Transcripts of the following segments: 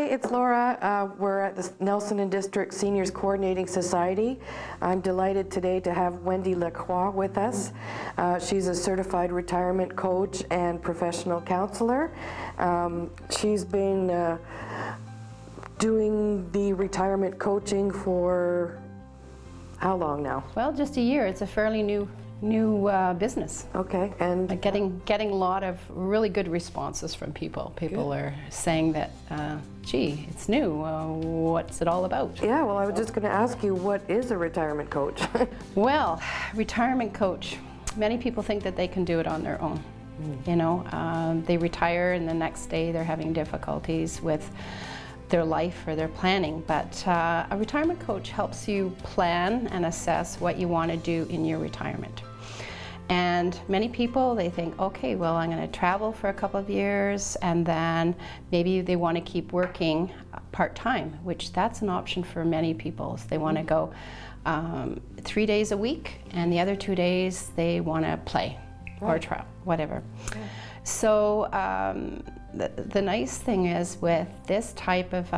it's Laura. We're at the Nelson and District Seniors Coordinating Society. I'm delighted today to have Wendy Lacroix with us. She's a certified retirement coach and professional counselor. She's been doing the retirement coaching for how long now? Well, just a year. It's a fairly new business. Okay, and getting a lot of really good responses from people. People are saying that, gee, it's new. What's it all about? yeah, well, I was just going to ask you, what is a retirement coach? Well, retirement coach. Many people think that they can do it on their own. You know, they retire and the next day they're having difficulties with their life or their planning, but a retirement coach helps you plan and assess what you want to do in your retirement. And many people, they think, okay, well, I'm going to travel for a couple of years, and then maybe they want to keep working part-time, which that's an option for many people. So they want to go 3 days a week, and the other 2 days they want to play or travel, whatever. So the nice thing is with this type of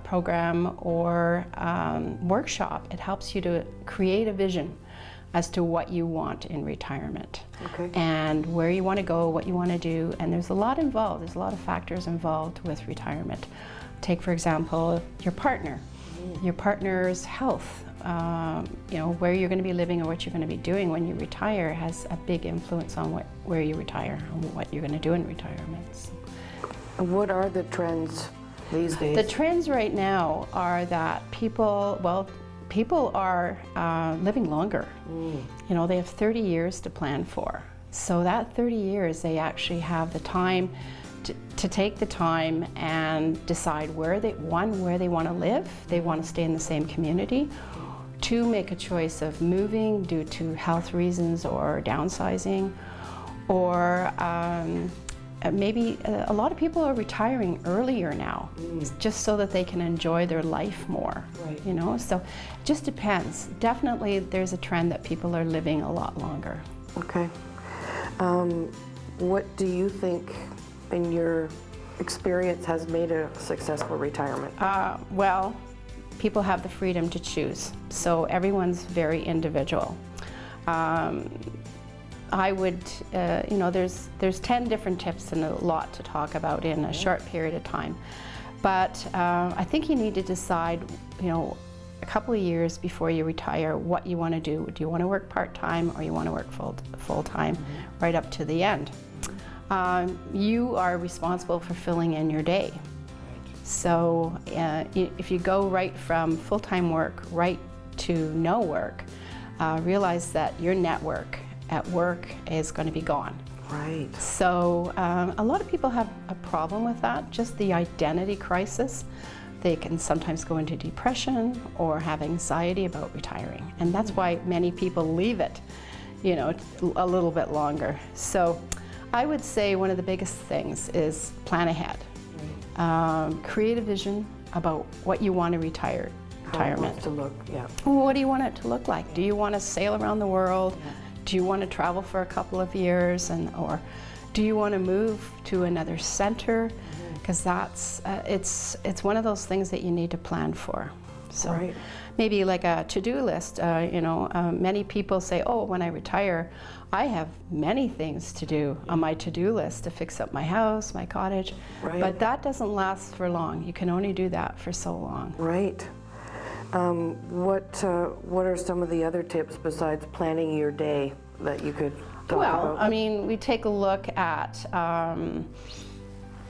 program or workshop, it helps you to create a vision as to what you want in retirement and where you want to go, what you want to do, and there's a lot involved. There's a lot of factors involved with retirement. Take, for example, your partner, your partner's health. You know, where you're going to be living or what you're going to be doing when you retire has a big influence on where you retire and what you're going to do in retirement. What are the trends these days? The trends right now are that people are living longer. You know, they have 30 years to plan for. So that 30 years, they actually have the time to take the time and decide where they want to live. They want to stay in the same community. To make a choice of moving due to health reasons or downsizing, or maybe a lot of people are retiring earlier now, just so that they can enjoy their life more. You know, so it just depends. Definitely, there's a trend that people are living a lot longer. Okay. What do you think, in your experience, has made a successful retirement? Well, people have the freedom to choose, so everyone's very individual. I would, you know, there's 10 different tips and a lot to talk about in a short period of time. But I think you need to decide, you know, a couple of years before you retire what you want to do. Do you want to work part-time or you want to work full-time right up to the end? You are responsible for filling in your day. So if you go right from full-time work right to no work, realize that your network at work is going to be gone. Right. So a lot of people have a problem with that, just the identity crisis. They can sometimes go into depression or have anxiety about retiring. And that's why many people leave it, you know, a little bit longer. So I would say one of the biggest things is plan ahead. Create a vision about what you want to retirement. How it wants to look, yeah. What do you want it to look like? Do you want to sail around the world? Do you want to travel for a couple of years, or do you want to move to another center? Because that's it's one of those things that you need to plan for. So maybe like a to-do list. You know, many people say, "Oh, when I retire, I have many things to do on my to-do list to fix up my house, my cottage." But that doesn't last for long. You can only do that for so long. Right. What are some of the other tips besides planning your day that you could talk about? I mean, we take a look at,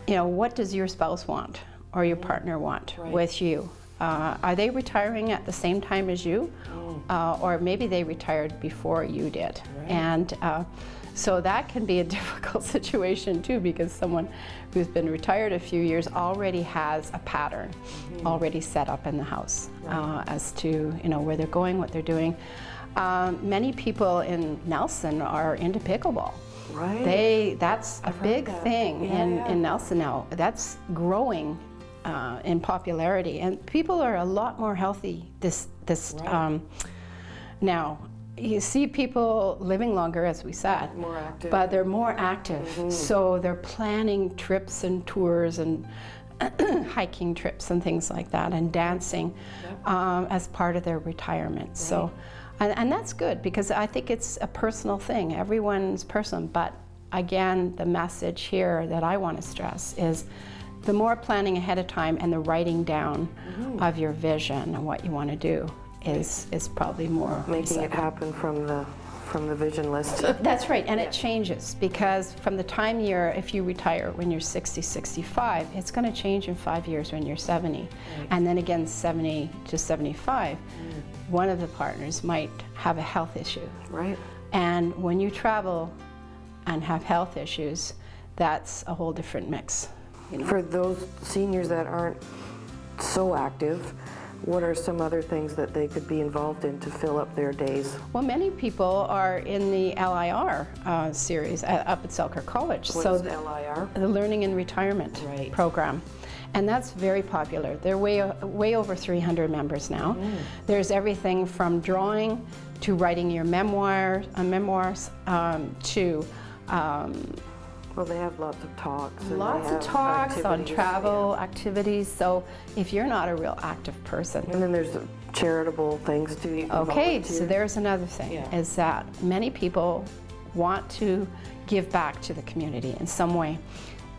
you know, what does your spouse want or your partner want with you? Are they retiring at the same time as you? Or maybe they retired before you did. And so that can be a difficult situation too, because someone who's been retired a few years already has a pattern already set up in the house as to, you know, where they're going, what they're doing. Many people in Nelson are into pickleball. That's a big thing in Nelson now. That's growing in popularity, and people are a lot more healthy now. You see people living longer, as we said, more active. But they're more active. So they're planning trips and tours, and hiking trips and things like that, and dancing as part of their retirement. Right. So, and that's good, because I think it's a personal thing. Everyone's personal, but again, the message here that I want to stress is the more planning ahead of time and the writing down of your vision and what you want to do is probably more making it happen from the vision list. That's right, and it changes, because from the time if you retire when you're 60, 65, it's going to change in 5 years when you're 70. Right. And then again 70 to 75, one of the partners might have a health issue. Right. And when you travel and have health issues, that's a whole different mix. You know? For those seniors that aren't so active, what are some other things that they could be involved in to fill up their days? Well, many people are in the LIR series up at Selkirk College. What's LIR? The Learning and Retirement Program. And that's very popular. There are way over 300 members now. There's everything from drawing to writing your memoirs to well, they have lots of talks. Lots of talks on travel, activities. So if you're not a real active person. And then there's charitable things too. Okay, so there's another thing, is that many people want to give back to the community in some way.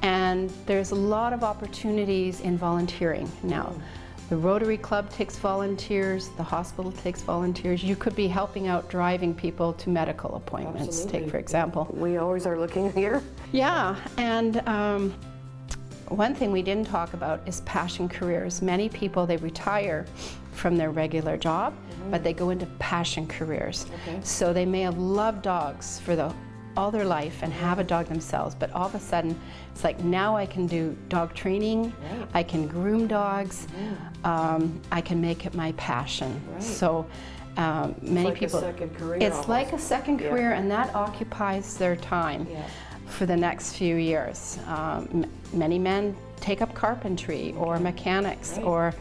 And there's a lot of opportunities in volunteering now. The Rotary Club takes volunteers, the hospital takes volunteers. You could be helping out driving people to medical appointments, take for example. We always are looking here. Yeah, and one thing we didn't talk about is passion careers. Many people, they retire from their regular job, but they go into passion careers. So they may have loved dogs for all their life and have a dog themselves, but all of a sudden it's like, now I can do dog training, I can groom dogs, I can make it my passion. So many people, it's like a second career, and that occupies their time for the next few years. Many men take up carpentry or mechanics or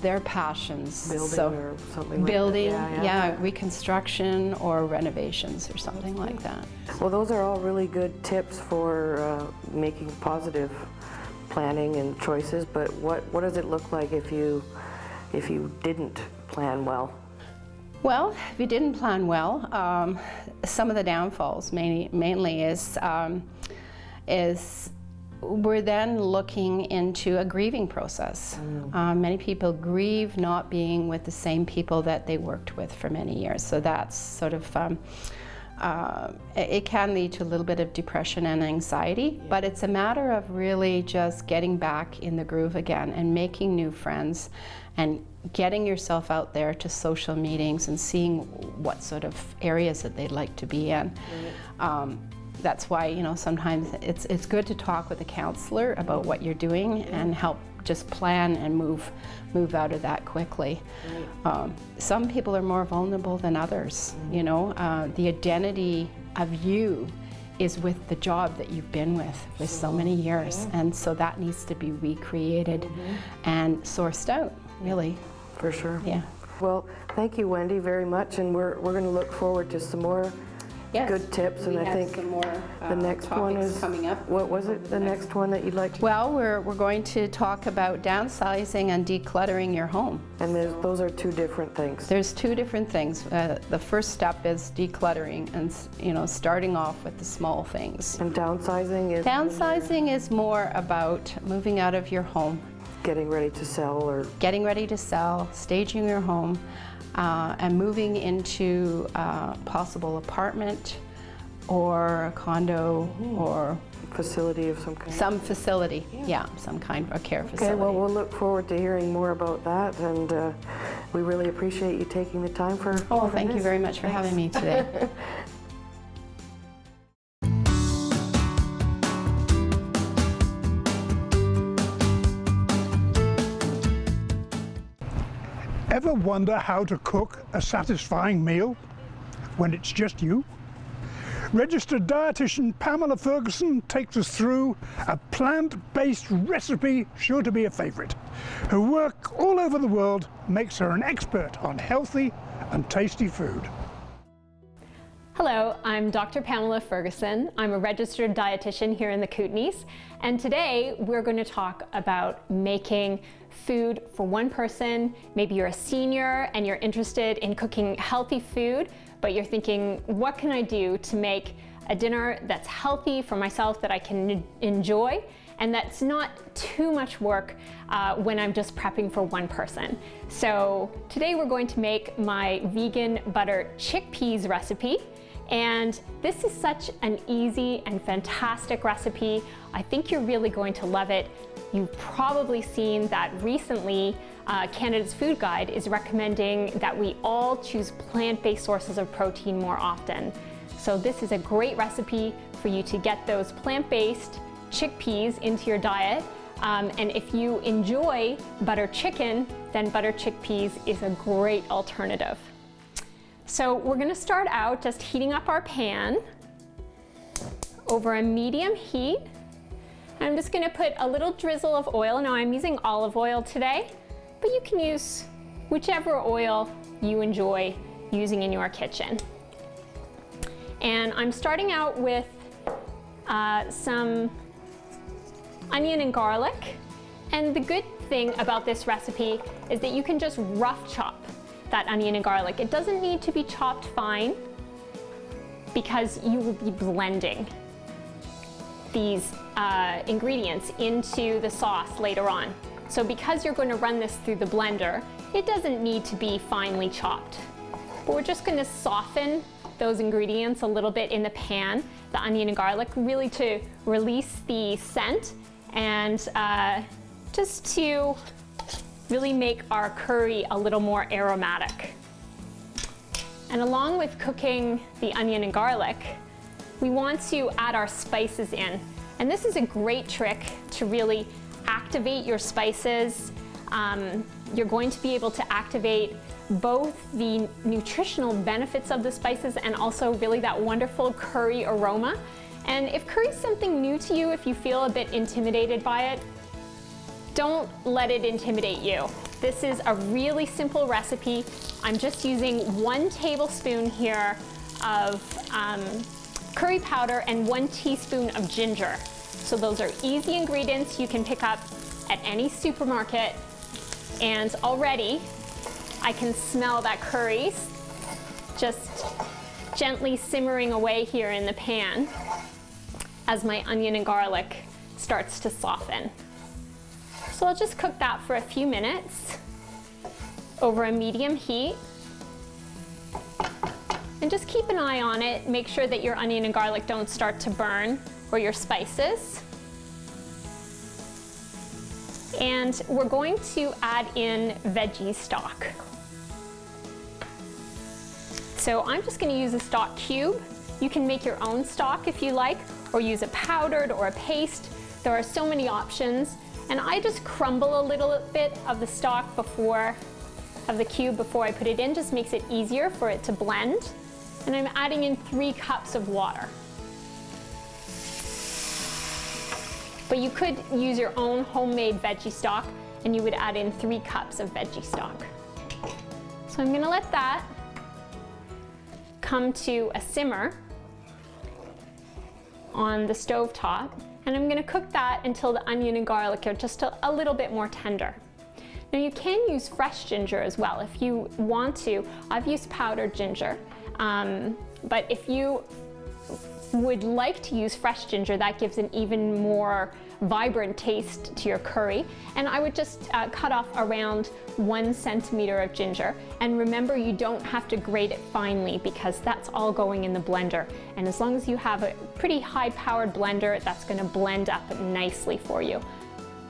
their passions. Building or something building, like that. Reconstruction or renovations or something like that. Well, those are all really good tips for making positive planning and choices, but what does it look like if you didn't plan well? Well, if you didn't plan well, some of the downfalls mainly is we're then looking into a grieving process. Many people grieve not being with the same people that they worked with for many years. So that's sort of, it can lead to a little bit of depression and anxiety, but it's a matter of really just getting back in the groove again and making new friends and getting yourself out there to social meetings and seeing what sort of areas that they'd like to be in. That's why, sometimes it's good to talk with a counselor about what you're doing and help just plan and move out of that quickly. Some people are more vulnerable than others. The identity of you is with the job that you've been with so many years, and so that needs to be recreated and sourced out, really. For sure. Yeah. Well, thank you, Wendy, very much, and we're going to look forward to some more good tips, and I think some more, the next one is coming up. What was it? The next one that you'd like to? Well, we're going to talk about downsizing and decluttering your home. And those are two different things. There's two different things. The first step is decluttering, and starting off with the small things. And downsizing is? Downsizing is more about moving out of your home. Getting ready to sell, or? Getting ready to sell, staging your home. And moving into a possible apartment or a condo or facility of some kind. Some facility, some kind of a care facility. Okay, well, we'll look forward to hearing more about that, and we really appreciate you taking the time for thank you very much for having me today. Ever wonder how to cook a satisfying meal when it's just you? Registered dietitian Pamela Fergusson takes us through a plant-based recipe sure to be a favorite. Her work all over the world makes her an expert on healthy and tasty food. Hello, I'm Dr. Pamela Fergusson. I'm a registered dietitian here in the Kootenays, and today we're going to talk about making food for one person. Maybe you're a senior and you're interested in cooking healthy food, but you're thinking, what can I do to make a dinner that's healthy for myself, that I can enjoy, and that's not too much work when I'm just prepping for one person. So today we're going to make my vegan butter chickpeas recipe. And this is such an easy and fantastic recipe. I think you're really going to love it. You've probably seen that recently Canada's Food Guide is recommending that we all choose plant-based sources of protein more often. So this is a great recipe for you to get those plant-based chickpeas into your diet. And if you enjoy butter chicken, then butter chickpeas is a great alternative. So we're going to start out just heating up our pan over a medium heat. I'm just going to put a little drizzle of oil. Now I'm using olive oil today, but you can use whichever oil you enjoy using in your kitchen. And I'm starting out with some onion and garlic. And the good thing about this recipe is that you can just rough chop that onion and garlic. It doesn't need to be chopped fine because you will be blending these ingredients into the sauce later on. So because you're going to run this through the blender, it doesn't need to be finely chopped. But we're just going to soften those ingredients a little bit in the pan, the onion and garlic, really to release the scent and just to really make our curry a little more aromatic. And along with cooking the onion and garlic, we want to add our spices in. And this is a great trick to really activate your spices. You're going to be able to activate both the nutritional benefits of the spices and also really that wonderful curry aroma. And if curry is something new to you, if you feel a bit intimidated by it, don't let it intimidate you. This is a really simple recipe. I'm just using 1 tablespoon here of curry powder and 1 teaspoon of ginger. So those are easy ingredients you can pick up at any supermarket. And already I can smell that curry just gently simmering away here in the pan as my onion and garlic starts to soften. So I'll just cook that for a few minutes over a medium heat. And just keep an eye on it. Make sure that your onion and garlic don't start to burn, or your spices. And we're going to add in veggie stock. So I'm just going to use a stock cube. You can make your own stock if you like, or use a powdered or a paste. There are so many options. And I just crumble a little bit of the stock of the cube before I put it in. Just makes it easier for it to blend. And I'm adding in 3 cups of water. But you could use your own homemade veggie stock and you would add in 3 cups of veggie stock. So I'm going to let that come to a simmer on the stove top. And I'm going to cook that until the onion and garlic are just a little bit more tender. Now you can use fresh ginger as well if you want to. I've used powdered ginger, but if you would like to use fresh ginger, that gives an even more vibrant taste to your curry. And I would just cut off around 1 centimeter of ginger. And remember, you don't have to grate it finely because that's all going in the blender. And as long as you have a pretty high-powered blender, that's going to blend up nicely for you.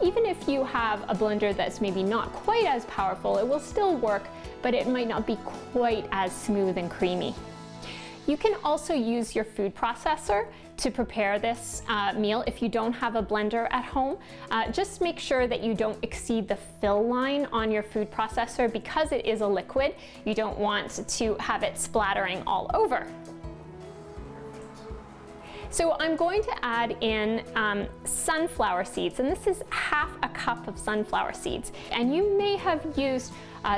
Even if you have a blender that's maybe not quite as powerful, it will still work, but it might not be quite as smooth and creamy. You can also use your food processor to prepare this meal if you don't have a blender at home. Just make sure that you don't exceed the fill line on your food processor because it is a liquid. You don't want to have it splattering all over. So I'm going to add in sunflower seeds, and this is 1/2 cup of sunflower seeds. And you may have used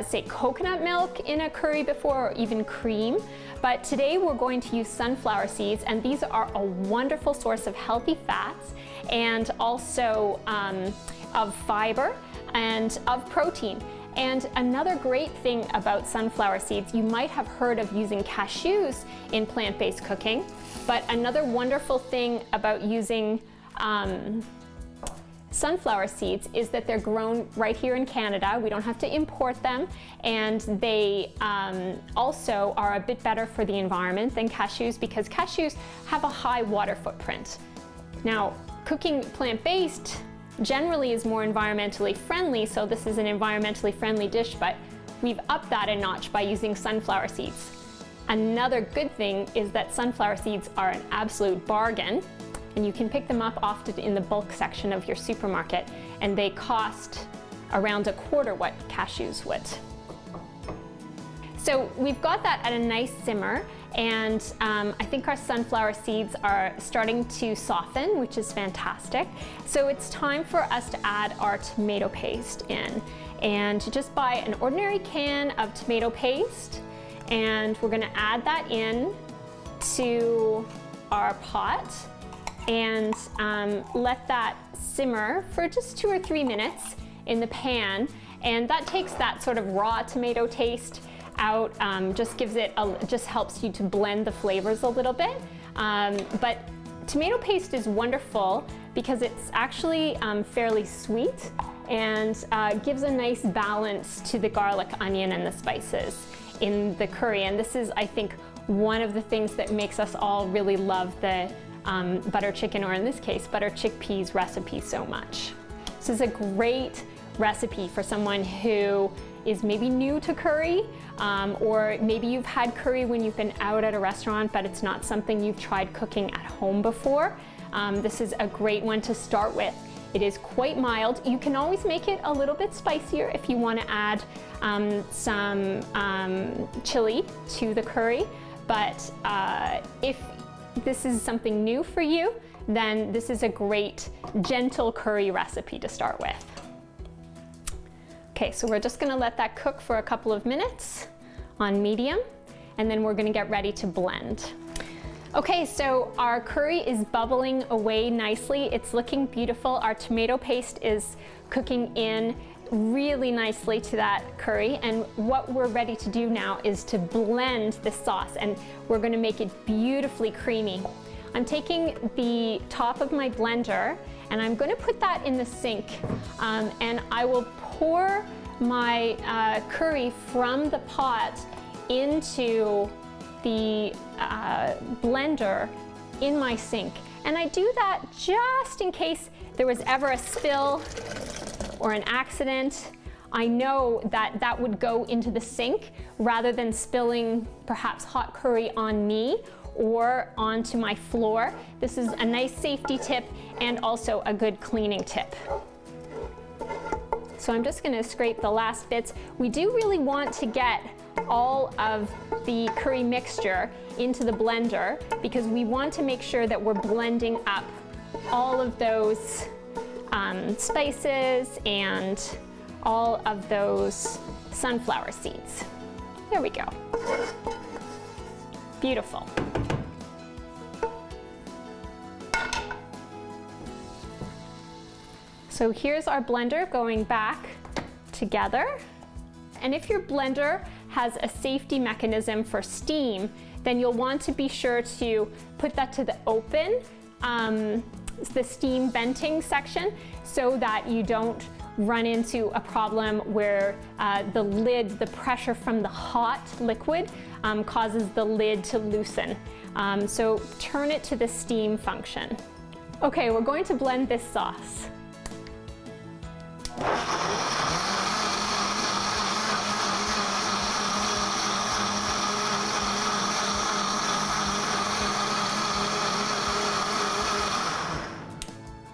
say, coconut milk in a curry before, or even cream. But today we're going to use sunflower seeds, and these are a wonderful source of healthy fats and also of fiber and of protein. And another great thing about sunflower seeds, you might have heard of using cashews in plant-based cooking, but another wonderful thing about using sunflower seeds is that they're grown right here in Canada. We don't have to import them, and they also are a bit better for the environment than cashews because cashews have a high water footprint. Now, cooking plant-based generally is more environmentally friendly, so this is an environmentally friendly dish, but we've upped that a notch by using sunflower seeds. Another good thing is that sunflower seeds are an absolute bargain, and you can pick them up often in the bulk section of your supermarket, and they cost around a quarter what cashews would. So we've got that at a nice simmer, and I think our sunflower seeds are starting to soften, which is fantastic. So it's time for us to add our tomato paste in. And just buy an ordinary can of tomato paste, and we're gonna add that in to our pot and let that simmer for just 2 or 3 minutes in the pan. And that takes that sort of raw tomato taste out, just helps you to blend the flavors a little bit. But tomato paste is wonderful because it's actually fairly sweet and gives a nice balance to the garlic, onion, and the spices in the curry. And this is, I think, one of the things that makes us all really love the butter chicken, or in this case, butter chickpeas recipe so much. This is a great recipe for someone who is maybe new to curry, or maybe you've had curry when you've been out at a restaurant, but it's not something you've tried cooking at home before. This is a great one to start with. It is quite mild. You can always make it a little bit spicier if you want to add some chili to the curry, but if this is something new for you, then this is a great gentle curry recipe to start with. Okay, so we're just gonna let that cook for a couple of minutes on medium, and then we're gonna get ready to blend. Okay, so our curry is bubbling away nicely. It's looking beautiful. Our tomato paste is cooking in really nicely to that curry, and what we're ready to do now is to blend the sauce, and we're gonna make it beautifully creamy. I'm taking the top of my blender and I'm gonna put that in the sink, and I will pour my curry from the pot into the blender in my sink. And I do that just in case there was ever a spill or an accident. I know that that would go into the sink rather than spilling perhaps hot curry on me or onto my floor. This is a nice safety tip and also a good cleaning tip. So I'm just gonna scrape the last bits. We do really want to get all of the curry mixture into the blender because we want to make sure that we're blending up all of those spices and all of those sunflower seeds. There we go. Beautiful. So here's our blender going back together. And if your blender has a safety mechanism for steam, then you'll want to be sure to put that to the open, the steam venting section, so that you don't run into a problem where the lid, the pressure from the hot liquid causes the lid to loosen. So turn it to the steam function. Okay, we're going to blend this sauce.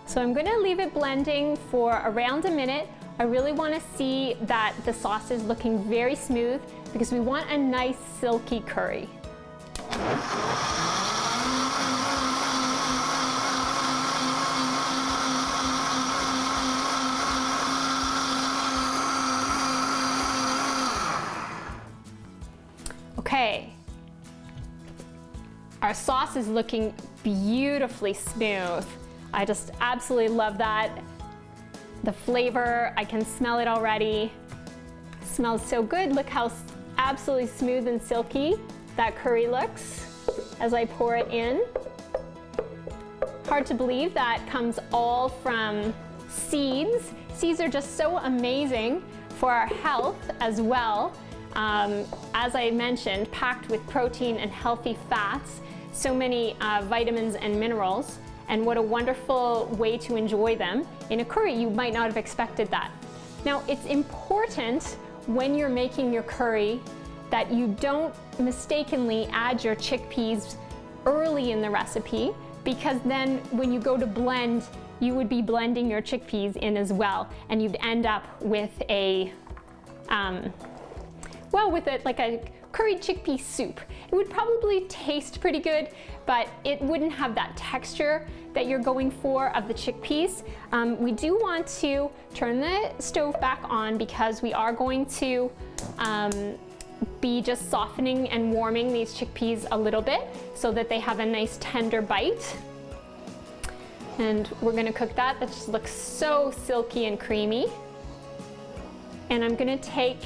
So I'm going to leave it blending for around a minute. I really want to see that the sauce is looking very smooth because we want a nice silky curry. Our sauce is looking beautifully smooth. I just absolutely love that. The flavor, I can smell it already. Smells so good. Look how absolutely smooth and silky that curry looks as I pour it in. Hard to believe that comes all from seeds. Seeds are just so amazing for our health as well. As I mentioned, packed with protein and healthy fats, so many vitamins and minerals, and what a wonderful way to enjoy them. In a curry, you might not have expected that. Now, it's important when you're making your curry that you don't mistakenly add your chickpeas early in the recipe, because then when you go to blend, you would be blending your chickpeas in as well, and you'd end up with a like a curried chickpea soup. It would probably taste pretty good, but it wouldn't have that texture that you're going for of the chickpeas. We do want to turn the stove back on because we are going to be just softening and warming these chickpeas a little bit so that they have a nice tender bite. And we're gonna cook that. That just looks so silky and creamy. And I'm gonna take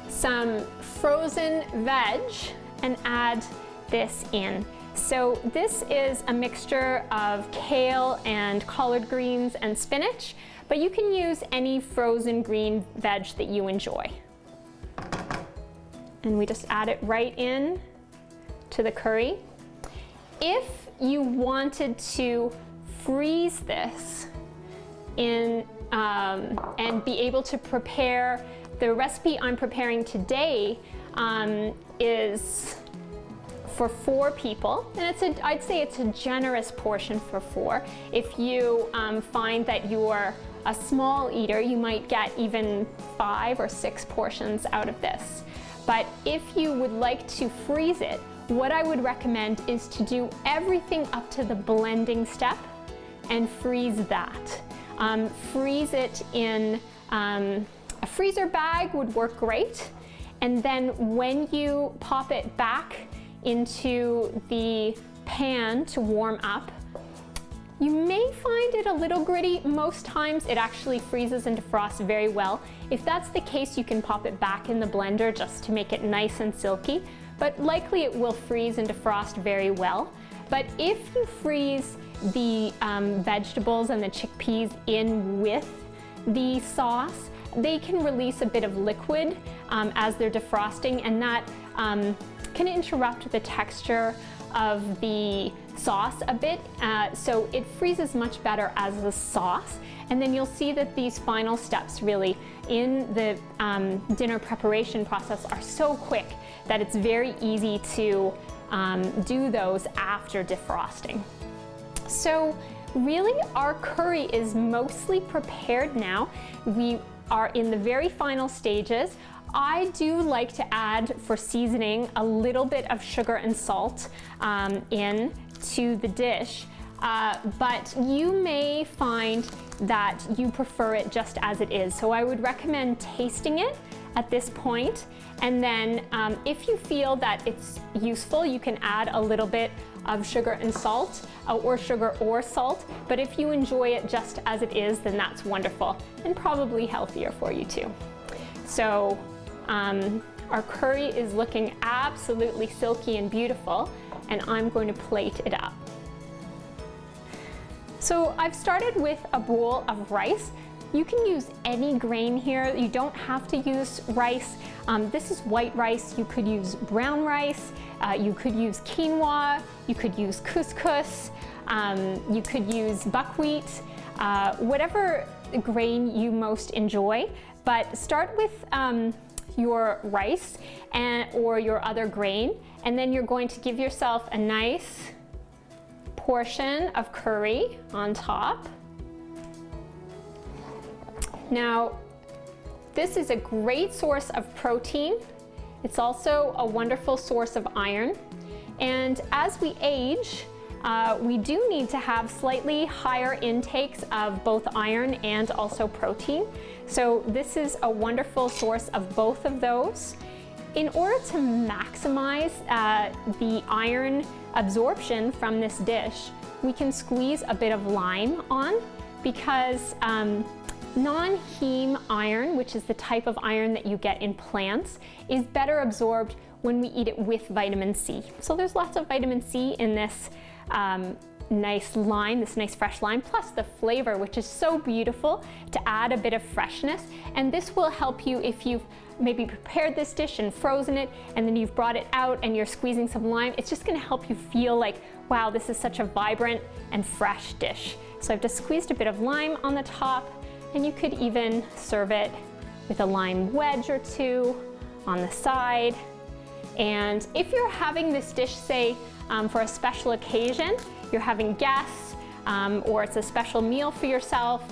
some frozen veg and add this in. So this is a mixture of kale and collard greens and spinach, but you can use any frozen green veg that you enjoy. And we just add it right in to the curry. If you wanted to freeze this in and be able to prepare, the recipe I'm preparing today is for 4 people, and I'd say it's a generous portion for 4. If you find that you're a small eater, you might get even 5 or 6 portions out of this. But if you would like to freeze it, what I would recommend is to do everything up to the blending step and freeze that. Freeze it in a freezer bag would work great. And then when you pop it back into the pan to warm up, you may find it a little gritty. Most times it actually freezes and defrosts very well. If that's the case, you can pop it back in the blender just to make it nice and silky, but likely it will freeze and defrost very well. But if you freeze the vegetables and the chickpeas in with the sauce, they can release a bit of liquid as they're defrosting, and that can interrupt the texture of the sauce a bit, so it freezes much better as a sauce. And then you'll see that these final steps really in the dinner preparation process are so quick that it's very easy to do those after defrosting. So really our curry is mostly prepared now. We are in the very final stages. I do like to add, for seasoning, a little bit of sugar and salt in to the dish, but you may find that you prefer it just as it is. So I would recommend tasting it at this point, and then if you feel that it's useful, you can add a little bit of sugar and salt, or sugar or salt, but if you enjoy it just as it is, then that's wonderful, and probably healthier for you too. So our curry is looking absolutely silky and beautiful, and I'm going to plate it up. So I've started with a bowl of rice. You can use any grain here. You don't have to use rice. This is white rice. You could use brown rice. You could use quinoa. You could use couscous. You could use buckwheat. Whatever grain you most enjoy. But start with your rice or your other grain, and then you're going to give yourself a nice portion of curry on top. Now, this is a great source of protein. It's also a wonderful source of iron. And as we age, we do need to have slightly higher intakes of both iron and also protein. So this is a wonderful source of both of those. In order to maximize the iron absorption from this dish, we can squeeze a bit of lime on, because non-heme iron, which is the type of iron that you get in plants, is better absorbed when we eat it with vitamin C. So there's lots of vitamin C in this nice lime, this nice fresh lime, plus the flavor, which is so beautiful, to add a bit of freshness. And this will help you if you've maybe prepared this dish and frozen it, and then you've brought it out and you're squeezing some lime. It's just gonna help you feel like, wow, this is such a vibrant and fresh dish. So I've just squeezed a bit of lime on the top, and you could even serve it with a lime wedge or two on the side. And if you're having this dish, say, for a special occasion, you're having guests, or it's a special meal for yourself,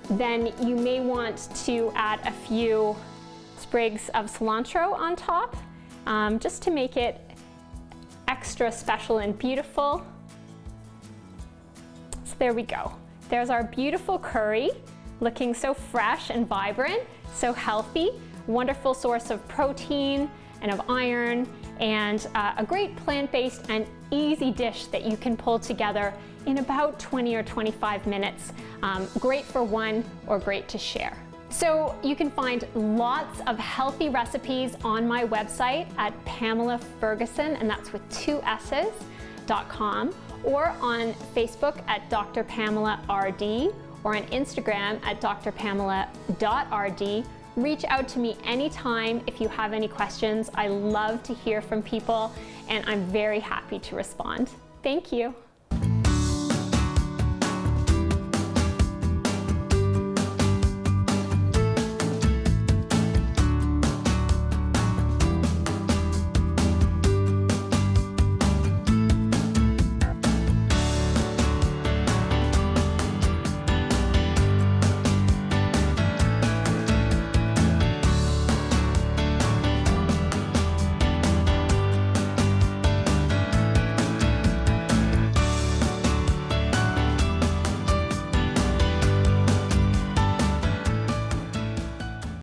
then you may want to add a few sprigs of cilantro on top, just to make it extra special and beautiful. So there we go. There's our beautiful curry, looking so fresh and vibrant, so healthy, wonderful source of protein and of iron, and a great plant-based and easy dish that you can pull together in about 20 or 25 minutes. Great for one or great to share. So you can find lots of healthy recipes on my website at Pamela Fergusson, and that's with 2 S's.com, or on Facebook at Dr. Pamela RD, or on Instagram at drpamela.rd. Reach out to me anytime if you have any questions. I love to hear from people, and I'm very happy to respond. Thank you.